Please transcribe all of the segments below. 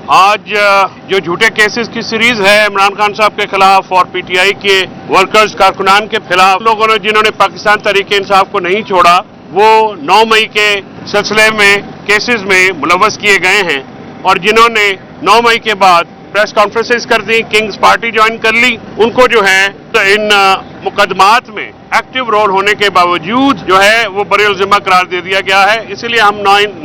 آج جو جھوٹے کیسز کی سیریز ہے عمران خان صاحب کے خلاف اور پی ٹی آئی کے ورکرز کارکنان کے خلاف لوگوں نے جنہوں نے پاکستان تحریک انصاف کو نہیں چھوڑا وہ 9 مئی کے سلسلے میں کیسز میں ملوث کیے گئے ہیں اور جنہوں نے 9 مئی کے بعد پریس کانفرنسز کر دی، کنگز پارٹی جوائن کر لی، ان کو جو ہے ان مقدمات میں ایکٹیو رول ہونے کے باوجود جو ہے وہ بری الذمہ قرار دے دیا گیا ہے۔ اسی لیے ہم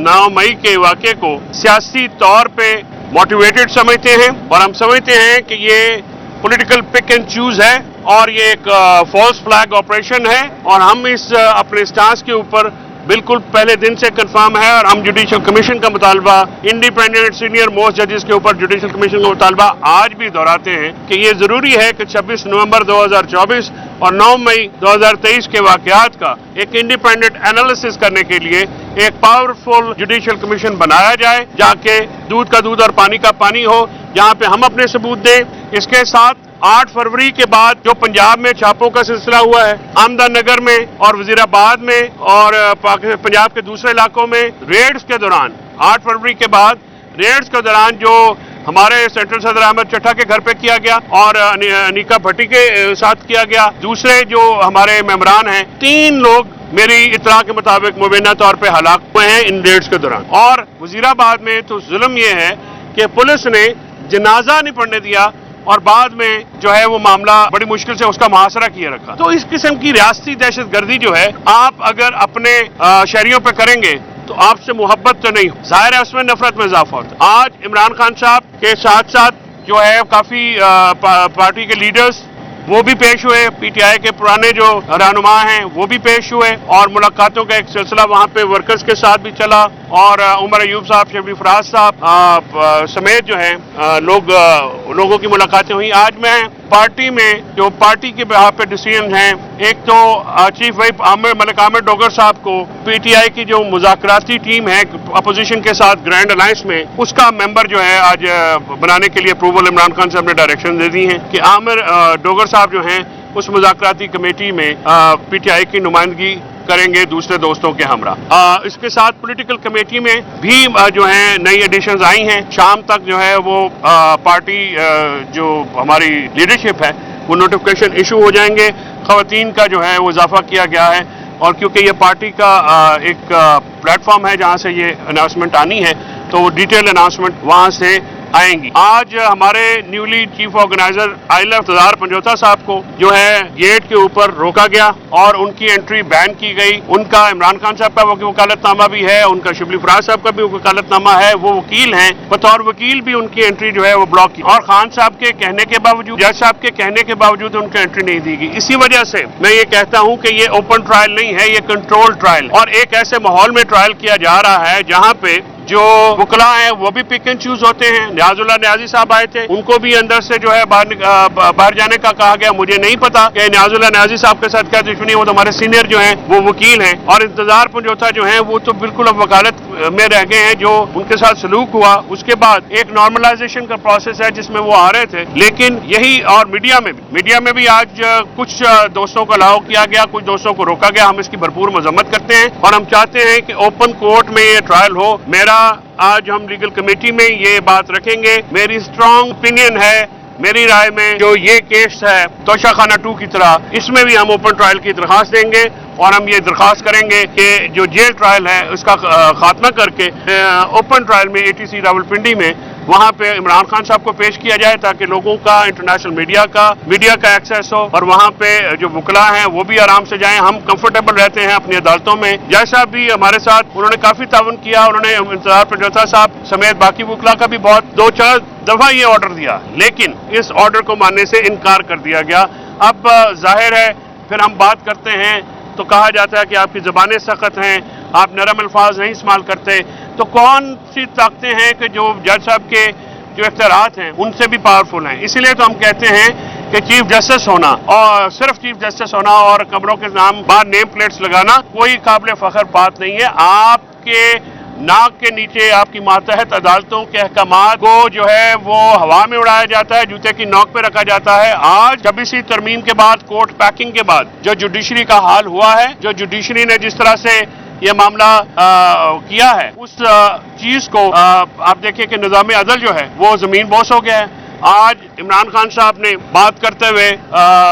9 مئی کے واقعے کو سیاسی طور پہ موٹیویٹڈ سمجھتے ہیں اور ہم سمجھتے ہیں کہ یہ پولیٹیکل پک اینڈ چوز ہے اور یہ ایک فالس فلیگ آپریشن ہے اور ہم اس اپنے سٹانس کے اوپر بالکل پہلے دن سے کنفرم ہے اور ہم جوڈیشل کمیشن کا مطالبہ انڈیپینڈنٹ سینئر موسٹ ججز کے اوپر جوڈیشل کمیشن کا مطالبہ آج بھی دہراتے ہیں کہ یہ ضروری ہے کہ 26 نومبر 2024 اور 9 مئی 2023 کے واقعات کا ایک انڈیپینڈنٹ انالیسس کرنے کے لیے ایک پاورفل جوڈیشل کمیشن بنایا جائے جہاں کہ دودھ کا دودھ اور پانی کا پانی ہو، جہاں پہ ہم اپنے ثبوت دیں۔ اس کے ساتھ 8 فروری کے بعد جو پنجاب میں چھاپوں کا سلسلہ ہوا ہے، احمد نگر میں اور وزیر آباد میں اور پنجاب کے دوسرے علاقوں میں ریڈز کے دوران 8 فروری کے بعد ریڈز کے دوران جو ہمارے سینٹرل صدر احمد چٹھا کے گھر پہ کیا گیا اور انیکا بھٹی کے ساتھ کیا گیا، دوسرے جو ہمارے ممبران ہیں 3 لوگ میری اطلاع کے مطابق مبینہ طور پہ ہلاک ہوئے ہیں ان ریڈز کے دوران۔ اور وزیر آباد میں تو ظلم یہ ہے کہ پولیس نے جنازہ نہیں پڑھنے دیا اور بعد میں جو ہے وہ معاملہ بڑی مشکل سے اس کا محاصرہ کیے رکھا۔ تو اس قسم کی ریاستی دہشت گردی جو ہے آپ اگر اپنے شہریوں پہ کریں گے تو آپ سے محبت تو نہیں، ظاہر ہے اس میں نفرت میں اضافہ ہوتا ہے۔ آج عمران خان صاحب کے ساتھ ساتھ جو ہے کافی پارٹی کے لیڈرز وہ بھی پیش ہوئے، پی ٹی آئی کے پرانے جو رہنما ہیں وہ بھی پیش ہوئے اور ملاقاتوں کا ایک سلسلہ وہاں پہ ورکرز کے ساتھ بھی چلا اور عمر ایوب صاحب، شبلی فراز صاحب سمیت جو ہیں لوگوں کی ملاقاتیں ہوئی۔ آج میں پارٹی میں جو پارٹی کے بہاف پہ ڈیسیژن ہیں، ایک تو چیف وائپ ملک عامر ڈوگر صاحب کو پی ٹی آئی کی جو مذاکراتی ٹیم ہے اپوزیشن کے ساتھ گرینڈ الائنس میں، اس کا ممبر جو ہے آج بنانے کے لیے اپروول عمران خان صاحب نے ڈائریکشن دے دی ہیں کہ عامر ڈوگر صاحب جو ہیں اس مذاکراتی کمیٹی میں پی ٹی آئی کی نمائندگی کریں گے دوسرے دوستوں کے ہمراہ۔ اس کے ساتھ پولیٹیکل کمیٹی میں بھی جو ہیں نئی ایڈیشنز آئی ہیں، شام تک جو ہے وہ پارٹی جو ہماری لیڈرشپ ہے وہ نوٹیفکیشن ایشو ہو جائیں گے۔ خواتین کا جو ہے وہ اضافہ کیا گیا ہے اور کیونکہ یہ پارٹی کا ایک پلیٹ فارم ہے جہاں سے یہ اناؤنسمنٹ آنی ہے تو وہ ڈیٹیل اناؤنسمنٹ وہاں سے آئیں گی۔ آج ہمارے نیولی چیف آرگنائزر عائلہ افتخار پنجوتا صاحب کو جو ہے گیٹ کے اوپر روکا گیا اور ان کی انٹری بین کی گئی۔ ان کا عمران خان صاحب کا وکالت نامہ بھی ہے، ان کا شبلی فراز صاحب کا بھی وکالت نامہ ہے، وہ وکیل ہیں، بطور وکیل بھی ان کی انٹری جو ہے وہ بلاک کی اور خان صاحب کے کہنے کے باوجود، جج صاحب کے کہنے کے باوجود ان کی انٹری نہیں دی گئی۔ اسی وجہ سے میں یہ کہتا ہوں کہ یہ اوپن ٹرائل نہیں ہے، یہ کنٹرول ٹرائل اور ایک ایسے ماحول میں ٹرائل کیا جا رہا ہے جہاں پہ جو وکلاء ہیں وہ بھی پک اینڈ چوز ہوتے ہیں۔ نیاز اللہ نیازی صاحب آئے تھے، ان کو بھی اندر سے جو ہے باہر جانے کا کہا گیا۔ مجھے نہیں پتا کہ نیاز اللہ نیازی صاحب کے ساتھ کیا دشمنی، وہ تو ہمارے سینئر جو ہیں وہ وکیل ہیں اور انتظار پنجوتا جو ہیں وہ تو بالکل اب وکالت میں رہ گئے ہیں۔ جو ان کے ساتھ سلوک ہوا اس کے بعد ایک نارملائزیشن کا پروسیس ہے جس میں وہ آ رہے تھے، لیکن یہی اور میڈیا میں بھی آج کچھ دوستوں کو الاؤ کیا گیا، کچھ دوستوں کو روکا گیا۔ ہم اس کی بھرپور مذمت کرتے ہیں اور ہم چاہتے ہیں کہ اوپن کورٹ میں یہ ٹرائل ہو۔ آج ہم لیگل کمیٹی میں یہ بات رکھیں گے۔ میری اسٹرانگ اوپینین ہے، میری رائے میں جو یہ کیس ہے توشہ خانہ 2 کی طرح، اس میں بھی ہم اوپن ٹرائل کی درخواست دیں گے اور ہم یہ درخواست کریں گے کہ جو جیل ٹرائل ہے اس کا خاتمہ کر کے اوپن ٹرائل میں اے ٹی سی راولپنڈی میں وہاں پہ عمران خان صاحب کو پیش کیا جائے تاکہ لوگوں کا انٹرنیشنل میڈیا کا ایکسیس ہو اور وہاں پہ جو وکلاء ہیں وہ بھی آرام سے جائیں۔ ہم کمفرٹیبل رہتے ہیں اپنی عدالتوں میں۔ جج صاحب بھی ہمارے ساتھ انہوں نے کافی تعاون کیا، انہوں نے انتظار پنجوتا صاحب سمیت باقی وکلاء کا بھی بہت 2-4 دفعہ یہ آرڈر دیا، لیکن اس آرڈر کو ماننے سے انکار کر دیا گیا۔ اب ظاہر ہے پھر ہم بات کرتے ہیں تو کہا جاتا ہے کہ آپ کی زبانیں سخت ہیں، آپ نرم الفاظ نہیں استعمال کرتے، تو کون سی طاقتیں ہیں کہ جو جج صاحب کے جو اختیارات ہیں ان سے بھی پاورفل ہیں؟ اسی لیے تو ہم کہتے ہیں کہ چیف جسٹس ہونا اور صرف چیف جسٹس ہونا اور کمروں کے نام بعد نیم پلیٹس لگانا کوئی قابل فخر بات نہیں ہے۔ آپ کے ناک کے نیچے آپ کی ماتحت عدالتوں کے احکامات کو جو ہے وہ ہوا میں اڑایا جاتا ہے، جوتے کی نوک پہ رکھا جاتا ہے۔ آج 26 ترمیم کے بعد، کورٹ پیکنگ کے بعد جو جوڈیشری کا حال ہوا ہے، جو جوڈیشری نے جس طرح سے یہ معاملہ کیا ہے اس چیز کو آپ دیکھیں کہ نظام عدل جو ہے وہ زمین بوس ہو گیا ہے. آج عمران خان صاحب نے بات کرتے ہوئے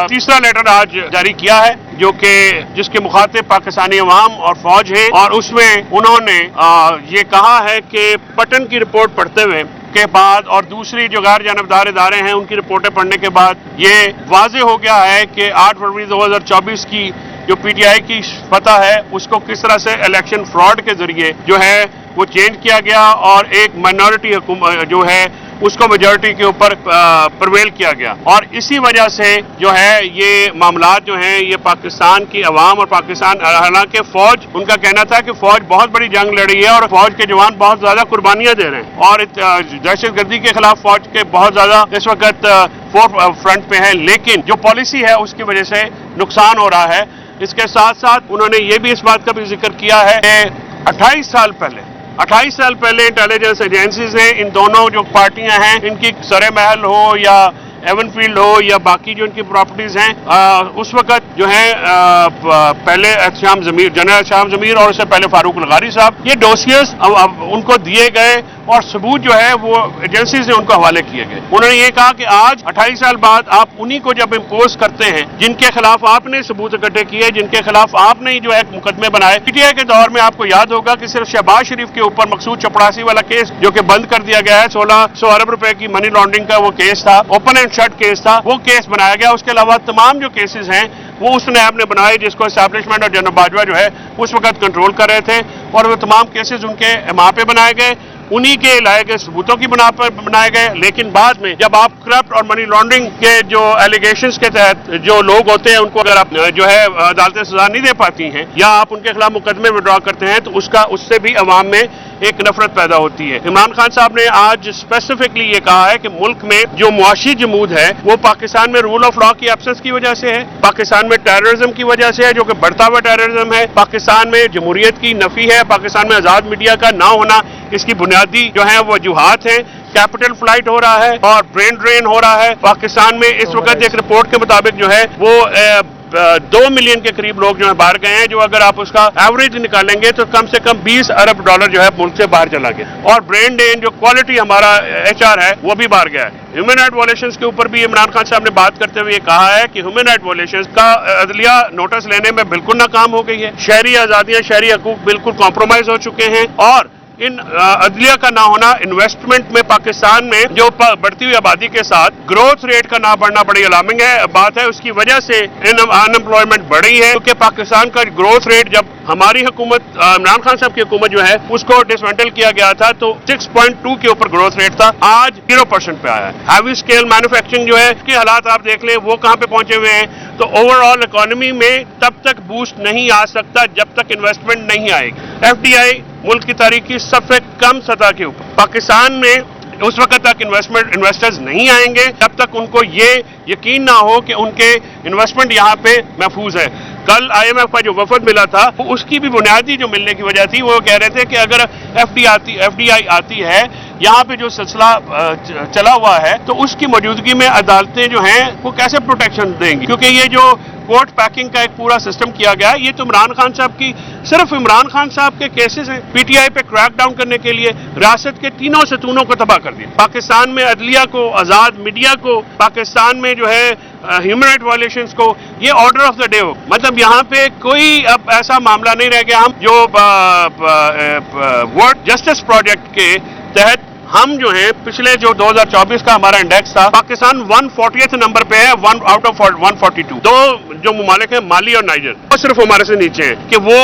تیسرا لیٹر آج جاری کیا ہے جو کہ جس کے مخاطب پاکستانی عوام اور فوج ہیں, اور اس میں انہوں نے یہ کہا ہے کہ پٹن کی رپورٹ پڑھتے ہوئے کے بعد اور دوسری جو غیر جانبدار ادارے ہیں ان کی رپورٹیں پڑھنے کے بعد یہ واضح ہو گیا ہے کہ 8 فروری 2024 کی جو پی ٹی آئی کی فتح ہے اس کو کس طرح سے الیکشن فراڈ کے ذریعے جو ہے وہ چینج کیا گیا اور ایک مائنورٹی حکومت جو ہے اس کو میجورٹی کے اوپر پرویل کیا گیا. اور اسی وجہ سے جو ہے یہ معاملات جو ہیں یہ پاکستان کی عوام اور پاکستان, حالانکہ فوج ان کا کہنا تھا کہ فوج بہت بڑی جنگ لڑی ہے اور فوج کے جوان بہت زیادہ قربانیاں دے رہے ہیں اور دہشت گردی کے خلاف فوج کے بہت زیادہ اس وقت فور فرنٹ پہ ہیں, لیکن جو پالیسی ہے اس کی وجہ سے نقصان ہو رہا ہے. اس کے ساتھ ساتھ انہوں نے یہ بھی اس بات کا بھی ذکر کیا ہے کہ 28 سال پہلے انٹیلیجنس ایجنسیز نے ان دونوں جو پارٹیاں ہیں ان کی سر محل ہو یا ایون فیلڈ ہو یا باقی جو ان کی پراپرٹیز ہیں اس وقت جو ہے پہلے جنرل احتشام ضمیر اور اس سے پہلے فاروق الغاری صاحب یہ ڈوسیئرز ان کو دیے گئے اور ثبوت جو ہے وہ ایجنسیز نے ان کو حوالے کیے گئے. انہوں نے یہ کہا کہ آج 28 سال بعد آپ انہی کو جب امپوز کرتے ہیں جن کے خلاف آپ نے ثبوت اکٹھے کیے, جن کے خلاف آپ نے جو ہے مقدمے بنائے. پی ٹی آئی کے دور میں آپ کو یاد ہوگا کہ صرف شہباز شریف کے اوپر مقصود چپڑاسی والا کیس جو کہ بند کر دیا گیا ہے, 1600 ارب روپے کی منی لانڈرنگ کا وہ کیس تھا, اوپن اینڈ شٹ کیس تھا, وہ کیس بنایا گیا. اس کے علاوہ تمام جو کیسز ہیں وہ اس نیب نے بنائے جس کو اسٹیبلشمنٹ اور جنرل باجوہ جو ہے اس وقت کنٹرول کر رہے تھے, اور وہ تمام کیسز ان کے ماں پہ بنائے گئے, انہی کے لائے گئے ثبوتوں کی بنا پر بنائے گئے. لیکن بعد میں جب آپ کرپٹ اور منی لانڈرنگ کے جو ایلیگیشنز کے تحت جو لوگ ہوتے ہیں ان کو اگر آپ جو ہے عدالتیں سزا نہیں دے پاتی ہیں یا آپ ان کے خلاف مقدمے وڈرا کرتے ہیں تو اس سے بھی عوام میں ایک نفرت پیدا ہوتی ہے. عمران خان صاحب نے آج اسپیسیفکلی یہ کہا ہے کہ ملک میں جو معاشی جمود ہے وہ پاکستان میں رول آف لا کی ایبسنس کی وجہ سے ہے, پاکستان میں ٹیررزم کی وجہ سے ہے جو کہ بڑھتا ہوا ٹیررزم ہے, پاکستان میں جمہوریت کی نفی ہے, پاکستان میں آزاد میڈیا کا نہ ہونا اس کی بنیادی جو ہیں وجوہات ہیں, کیپٹل فلائٹ ہو رہا ہے اور برین ڈرین ہو رہا ہے. پاکستان میں اس وقت ایک رپورٹ کے مطابق جو ہے وہ 2 ملین کے قریب لوگ جو ہیں باہر گئے ہیں, جو اگر آپ اس کا ایوریج نکالیں گے تو کم سے کم 20 ارب ڈالر جو ہے ملک سے باہر چلا گیا. اور برین ڈرین جو کوالٹی ہمارا ایچ آر ہے وہ بھی باہر گیا ہے. ہیومن رائٹ وائلیشنز کے اوپر بھی عمران خان صاحب نے بات کرتے ہوئے یہ کہا ہے کہ ہیومن رائٹ وائلیشنز کا عدلیہ نوٹس لینے میں بالکل ناکام ہو گئی ہے, شہری آزادیاں شہری حقوق بالکل کمپرومائز ہو چکے ہیں, اور ان عدلیہ کا نہ ہونا انویسٹمنٹ میں پاکستان میں جو بڑھتی ہوئی آبادی کے ساتھ گروتھ ریٹ کا نہ بڑھنا بڑی الارمنگ بات ہے. اس کی وجہ سے انمپلائمنٹ بڑھی ہے کیونکہ پاکستان کا گروتھ ریٹ جب ہماری حکومت عمران خان صاحب کی حکومت جو ہے اس کو ڈسمینٹل کیا گیا تھا تو 6.2 کے اوپر گروتھ ریٹ تھا, آج 0% پہ آیا ہے. ہیوی اسکیل مینوفیکچرنگ جو ہے اس کے حالات آپ دیکھ لیں وہ کہاں پہ پہنچے ہوئے ہیں. تو اوور آل اکانومی میں تب تک بوسٹ نہیں آ سکتا جب تک انویسٹمنٹ نہیں آئے گی. ایف ڈی آئی ملک کی تاریخ کی سب سے کم سطح کے اوپر, پاکستان میں اس وقت تک انویسٹرز نہیں آئیں گے جب تک ان کو یہ یقین نہ ہو کہ ان کے انویسٹمنٹ یہاں پہ محفوظ ہے. کل آئی ایم ایف کا جو وفد ملا تھا اس کی بھی بنیادی جو ملنے کی وجہ تھی وہ کہہ رہے تھے کہ اگر ایف ڈی آئی آتی ہے یہاں پہ جو سلسلہ چلا ہوا ہے تو اس کی موجودگی میں عدالتیں جو ہیں وہ کیسے پروٹیکشن دیں گی, کیونکہ یہ جو کورٹ پیکنگ کا ایک پورا سسٹم کیا گیا ہے یہ تو عمران خان صاحب کی صرف عمران خان صاحب کے کیسز ہیں. پی ٹی آئی پہ کریک ڈاؤن کرنے کے لیے ریاست کے تینوں ستونوں کو تباہ کر دیا, پاکستان میں عدلیہ کو, آزاد میڈیا کو, پاکستان میں جو ہے ہیومن رائٹ وائلیشنز کو, یہ آرڈر آف دا ڈے ہو. مطلب یہاں پہ کوئی اب ایسا معاملہ نہیں رہ گیا. ہم جو ورلڈ جسٹس پروجیکٹ کے تحت ہم جو ہیں پچھلے جو 2024 کا ہمارا انڈیکس تھا پاکستان 140th نمبر پہ ہے, 1 آؤٹ آف 142. دو جو ممالک ہیں مالی اور نائجر وہ صرف ہمارے سے نیچے ہیں کہ وہ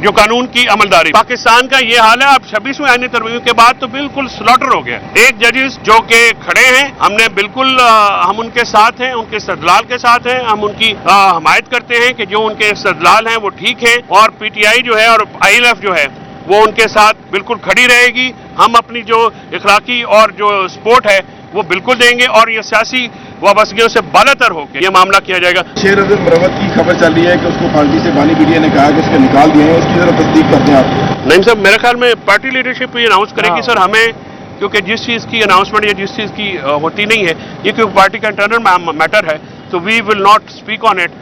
جو قانون کی عملداری. پاکستان کا یہ حال ہے. اب 26ویں آئینی ترمیم کے بعد تو بالکل سلاٹر ہو گیا. ایک ججز جو کہ کھڑے ہیں ہم نے بالکل ہم ان کے ساتھ ہیں, ان کے استدلال کے ساتھ ہیں, ہم ان کی حمایت کرتے ہیں کہ جو ان کے استدلال ہیں وہ ٹھیک ہیں, اور پی ٹی آئی جو ہے اور آئی ایل ایف جو ہے وہ ان کے ساتھ بالکل کھڑی رہے گی. ہم اپنی جو اخلاقی اور جو سپورٹ ہے وہ بالکل دیں گے, اور یہ سیاسی وابستگیوں سے بالاتر ہو کے یہ معاملہ کیا جائے گا. شیر عزت مروت کی خبر چل رہی ہے کہ اس کو پارٹی سے بانی میڈیا نے کہا کہ اس کو نکال دیا ہے, اس کی ذرا تصدیق کرتے ہیں آپ؟ نہیں صاحب, میرے خیال میں پارٹی لیڈرشپ یہ اناؤنس کرے گی سر. ہمیں کیونکہ جس چیز کی اناؤنسمنٹ یا جس چیز کی ہوتی نہیں ہے یہ کیونکہ پارٹی کا انٹرنل میٹر ہے تو we will not speak on it.